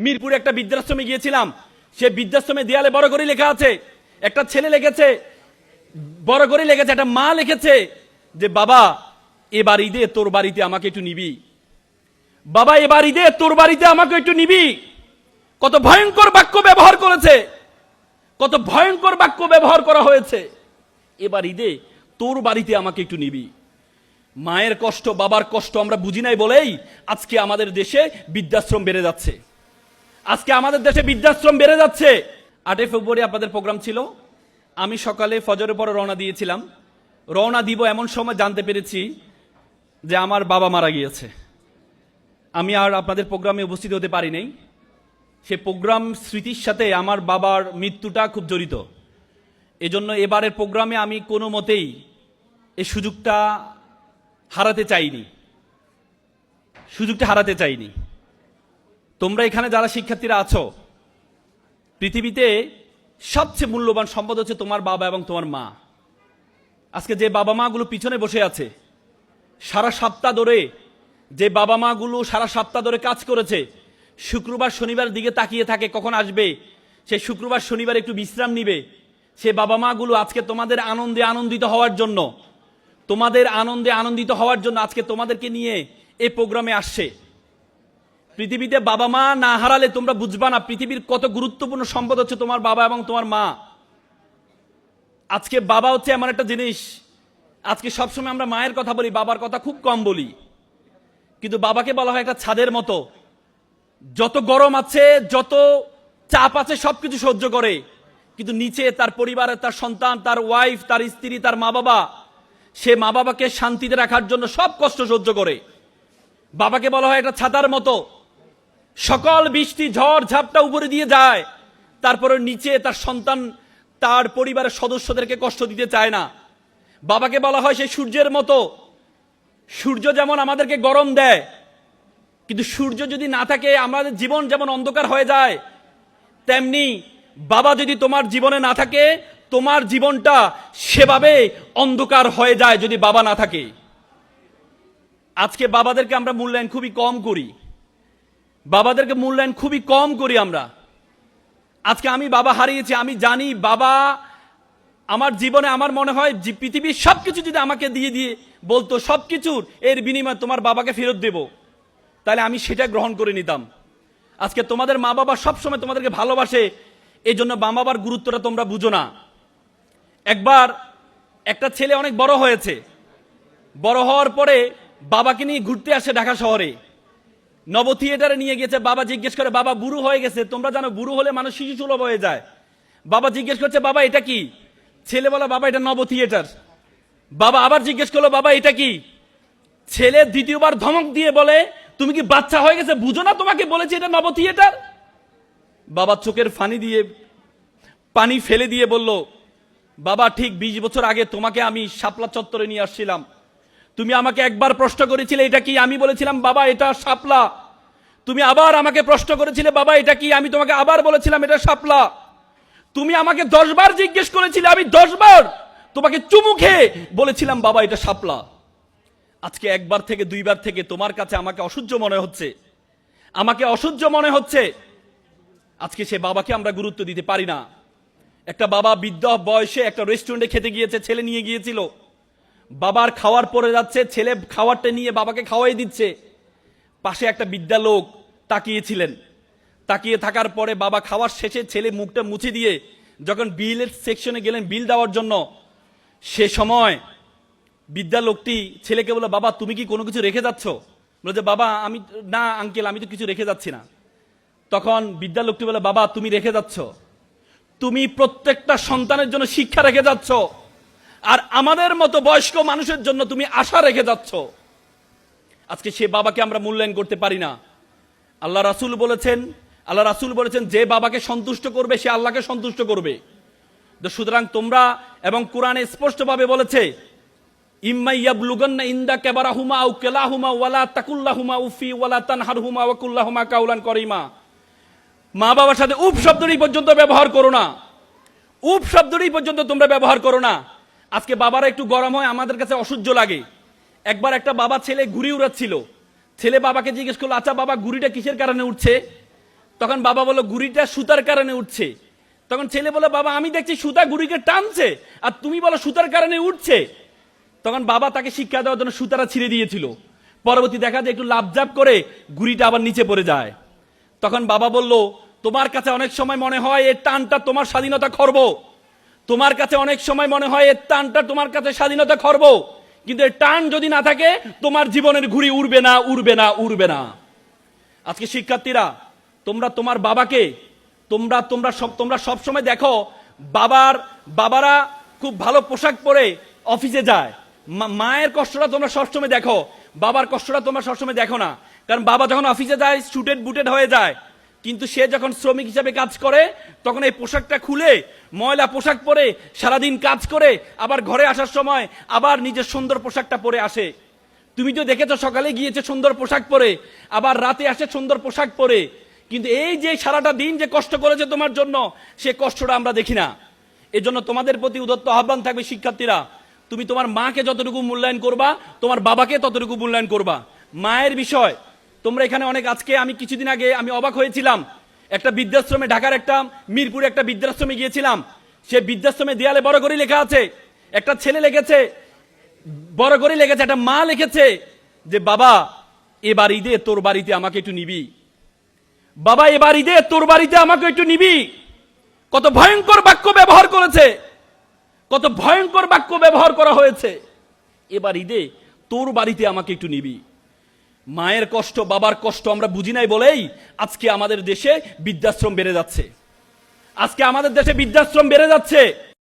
মিরপুরে একটা বৃদ্ধাশ্রমে গিয়েছিলাম, সে বৃদ্ধাশ্রমে দেয়ালে বড় করে লেখা আছে, একটা ছেলে লিখেছে, বড় করে লিখেছে, একটা মা লিখেছে যে বাবা এবার ঈদে তোর বাড়িতে আমাকে একটু নিবি, বাবা এবার ঈদে তোর বাড়িতে আমাকে একটু নিবি। কত ভয়ঙ্কর বাক্য ব্যবহার করেছে, কত ভয়ঙ্কর বাক্য ব্যবহার করা হয়েছে। এবার ঈদে তোর বাড়িতে আমাকে একটু নিবি। মায়ের কষ্ট, বাবার কষ্ট আমরা বুঝি নাই বলেই আজকে আমাদের দেশে বৃদ্ধাশ্রম বেড়ে যাচ্ছে, আজকে আমাদের দেশে বৃদ্ধাশ্রম বেড়ে যাচ্ছে। 8 ফেব্রুয়ারি আপনাদের প্রোগ্রাম ছিল, আমি সকালে ফজরের পরে রওনা দিয়েছিলাম। রওনা দিব এমন সময় জানতে পেরেছি যে আমার বাবা মারা গিয়েছে। আমি আর আপনাদের প্রোগ্রামে উপস্থিত হতে পারি নাই। সে প্রোগ্রাম স্মৃতির সাথে আমার বাবার মৃত্যুটা খুব জড়িত। এজন্য এবারের প্রোগ্রামে আমি কোনো মতেই এই সুযোগটা হারাতে চাইনি, সুযোগটা হারাতে চাইনি। তোমরা এখানে যারা শিক্ষার্থীরা আছো, পৃথিবীতে সবচেয়ে মূল্যবান সম্পদ হচ্ছে তোমার বাবা এবং তোমার মা। আজকে যে বাবা মাগুলো পিছনে বসে আছে, সারা সপ্তাহ ধরে যে বাবা মাগুলো সারা সপ্তাহ ধরে কাজ করেছে, শুক্রবার শনিবার দিকে তাকিয়ে থাকে কখন আসবে, সে শুক্রবার শনিবার একটু বিশ্রাম নিবে, সে বাবা মাগুলো আজকে তোমাদের আনন্দে আনন্দিত হওয়ার জন্য, তোমাদের আনন্দে আনন্দিত হওয়ার জন্য আজকে তোমাদেরকে নিয়ে এই প্রোগ্রামে আসছে। পৃথিবীতে বাবা মা না হারালে তোমরা বুঝবা না পৃথিবীর কত গুরুত্বপূর্ণ সম্পদ হচ্ছে তোমার বাবা এবং তোমার মা। আজকে বাবা হচ্ছে এমন একটা জিনিস, আজকে সবসময় আমরা মায়ের কথা বলি, বাবার কথা খুব কম বলি, কিন্তু বাবাকে বলা হয় একটা ছাদের মতো, যত গরম আছে যত চাপ আছে সবকিছু সহ্য করে, কিন্তু নিচে তার পরিবারের, তার সন্তান, তার ওয়াইফ, তার স্ত্রী, তার মা বাবা, সে মা বাবাকে শান্তিতে রাখার জন্য সব কষ্ট সহ্য করে। বাবাকে বলা হয় একটা ছাতার মতো, সকল বৃষ্টি ঝড় ঝাপটা উপরে দিয়ে যায়, তারপরে নিচে তার সন্তান, তার পরিবারের সদস্যদেরকে কষ্ট দিতে চায় না। বাবাকে বলা হয় সেই সূর্যের মতো, সূর্য যেমন আমাদেরকে গরম দেয়, কিন্তু সূর্য যদি না থাকে আমাদের জীবন যেমন অন্ধকার হয়ে যায়, তেমনি বাবা যদি তোমার জীবনে না থাকে তোমার জীবনটা সেভাবে অন্ধকার হয়ে যায় যদি বাবা না থাকে। আজকে বাবাদেরকে আমরা মূল্যায়ন খুবই কম করি, বাবাদেরকে মূল্যায়ন খুবই কম করি আমরা। আজকে আমি বাবা হারিয়েছি, আমি জানি বাবা আমার জীবনে, আমার মনে হয় যে পৃথিবীর সবকিছু যদি আমাকে দিয়ে দিয়ে বলতো সবকিছুর এর বিনিময়ে তোমার বাবাকে ফেরত দেব, তাহলে আমি সেটা গ্রহণ করে নিতাম। আজকে তোমাদের মা বাবা সবসময় তোমাদেরকে ভালোবাসে, এই জন্য মা বাবার গুরুত্বটা তোমরা বুঝো না। একবার একটা ছেলে অনেক বড় হয়েছে, বড় হওয়ার পরে বাবাকে নিয়ে ঘুরতে আসে ঢাকা শহরে, নব থিয়েটারে নিয়ে গেছে। বাবা জিজ্ঞেস করে, বাবা বুড়ো হয়ে গেছে, তোমরা জানো বুড়ো হলে মানুষ শিশু সুলভ হয়ে যায়। বাবা জিজ্ঞেস করছে, বাবা এটা কি? ছেলে বলে, বাবা এটা নব থিয়েটার। বাবা আবার জিজ্ঞেস করলো, বাবা এটা কি? ছেলে দ্বিতীয়বার ধমক দিয়ে বলে, তুমি কি বাচ্চা হয়ে গেছে, বুঝো না তোমাকে বলেছি এটা নব থিয়েটার? বাবা চোখের পানি ফেলে দিয়ে বলল, বাবা ঠিক 20 বছর আগে তোমাকে আমি শাপলা চত্বরে নিয়ে আসছিলাম, তুমি আমাকে একবার প্রশ্ন করেছিলে এটা কি, আমি বলেছিলাম বাবা এটা শাপলা। তুমি আবার আমাকে প্রশ্ন করেছিলে, বাবা এটা কি, আমি তোমাকে আবার বলেছিলাম এটা শাপলা। তুমি আমাকে 10 বার জিজ্ঞেস করেছিলে, আমি 10 বার তোমাকে চুমু খেয়ে বলেছিলাম বাবা এটা শাপলা। আজকে একবার থেকে 2 বার থেকে তোমার কাছে আমাকে অসহ্য মনে হচ্ছে, আমাকে অসহ্য মনে হচ্ছে। আজকে সে বাবাকে আমরা গুরুত্ব দিতে পারি না। একটা বাবা বৃদ্ধ বয়সে একটা রেস্টুরেন্টে খেতে গিয়েছে, ছেলে নিয়ে গিয়েছিল, বাবার খাওয়ার পরে যাচ্ছে, ছেলে খাওয়ারটা নিয়ে বাবাকে খাওয়াই দিচ্ছে, পাশে একটা বৃদ্ধা লোক তাকিয়েছিলেন। তাকিয়ে থাকার পরে বাবা খাওয়ার শেষে ছেলে মুখটা মুছে দিয়ে যখন বিলের সেকশনে গেলেন বিল দেওয়ার জন্য, সে সময় বৃদ্ধা লোকটি ছেলেকে বলল, বাবা তুমি কি কোনো কিছু রেখে যাচ্ছ? বলে যে বাবা আমি না আঙ্কেল, আমি তো কিছু রেখে যাচ্ছি না। তখন বৃদ্ধা লোকটি বলে, বাবা তুমি রেখে যাচ্ছ, তুমি প্রত্যেকটা সন্তানের জন্য শিক্ষা রেখে যাচ্ছ, আর আমাদের মতো বয়স্ক মানুষের জন্য তুমি আশা রেখে যাচ্ছ। আজকে সে বাবাকে আমরা মূল্যায়ন করতে পারি না। আল্লাহ রাসূল বলেছেন যে বাবাকে সন্তুষ্ট করবে সে আল্লাহকে সন্তুষ্ট করবে। তো সুতরাং তোমরা, এবং কোরআনে স্পষ্টভাবে বলেছে, ইম্মা ইয়াবলুগান্না ইনদাকা বারাহুমা আও কিলাহুমা ওয়ালা তাকুল্লাহুমা উফি ওয়ালা তানহারহুমা ওয়া কুল্লাহুমা কাউলান করিমা। মা বাবার সাথে উফ শব্দটি পর্যন্ত ব্যবহার করো না, উফ শব্দটি পর্যন্ত তোমরা ব্যবহার করো না। আজকে বাবারা একটু গরম হয়, আমাদের কাছে অসহ্য লাগে। একবার একটা বাবা ছেলে ঘুড়ি উড়াচ্ছিল, ছেলে বাবাকে জিজ্ঞেস করলো, আচ্ছা বাবা ঘুড়িটা কিসের কারণে উঠছে? তখন বাবা বলল গুড়িটা সুতার কারণে উঠছে। তখন ছেলে বলে বাবা আমি দেখছি সুতা গুড়িকে টানছে, আর তুমি বলো সুতার কারণে উঠছে। তখন বাবা তাকে শিক্ষা দেওয়ার জন্য সুতাটা ছিঁড়ে দিয়েছিল। পরবর্তী দেখা যায় একটু লাফঝাপ করে গুড়িটা আবার নিচে পড়ে যায়। তখন বাবা বলল তোমার কাছে অনেক সময় মনে হয় এর টানটা তোমার স্বাধীনতা খর্ব, তোমার কাছে অনেক সময় মনে হয় এর টানটা তোমার কাছে স্বাধীনতা খর্ব, কিন্তু এর টান যদি না থাকে তোমার জীবনের ঘুড়ি উড়বে না, উড়বে না, উড়বে না। আজকে শিক্ষার্থীরা তোমরা তোমার বাবাকে তোমরা সব সময় দেখো বাবারা খুব ভালো পোশাক পরে অফিসে যায়। মায়ের কষ্টটা তোমরা সবসময় দেখো, বাবার কষ্টটা তোমরা সবসময় দেখো না। কারণ বাবা যখন অফিসে যায় স্টুডেন্ট বুটেড হয়ে যায়, কিন্তু সে যখন শ্রমিক হিসাবে কাজ করে তখন এই পোশাকটা খুলে ময়লা পোশাক পরে সারাদিন কাজ করে আবার ঘরে আসার সময় আবার নিজের সুন্দর পোশাকটা পরে আসে। তুমি তো দেখেছো সকালে গিয়েছে সুন্দর পোশাক পরে, আবার রাতে আসে সুন্দর পোশাক পরে, কিন্তু এই যে সারাটা দিন যে কষ্ট করেছে তোমার জন্য সে কষ্টটা আমরা দেখি না। এজন্য তোমাদের প্রতি উদাত্ত আহ্বান থাকবে শিক্ষার্থীরা, তুমি তোমার মাকে যতটুকু মূল্যায়ন করবা তোমার বাবাকে ততটুকু মূল্যায়ন করবা। মায়ের বিষয় তোমরা এখানে অনেক, আজকে আমি কিছুদিন আগে আমি অবাক হয়েছিলাম, একটা বৃদ্ধাশ্রমে, ঢাকার একটা মিরপুরে একটা বৃদ্ধাশ্রমে গিয়েছিলাম। সে বৃদ্ধাশ্রমে দেয়ালে বড় করে লেখা আছে, একটা ছেলে লিখেছে, বড় করে লিখেছে, একটা মা লিখেছে যে বাবা এবার ঈদে তোর বাড়িতে আমাকে একটু নিবি, বাবা এবার ঈদে তোর বাড়িতে আমাকে একটু নিবি। কত ভয়ঙ্কর বাক্য ব্যবহার করেছে, কত ভয়ঙ্কর বাক্য ব্যবহার করা হয়েছে, এবার ঈদে তোর বাড়িতে আমাকে একটু নিবি। মায়ের কষ্ট বাবার কষ্ট আমরা বুঝি নাই বলেই আজকে আমাদের দেশে বৃদ্ধাশ্রম বেড়ে যাচ্ছে, আজকে আমাদের দেশে বৃদ্ধাশ্রম বেড়ে যাচ্ছে।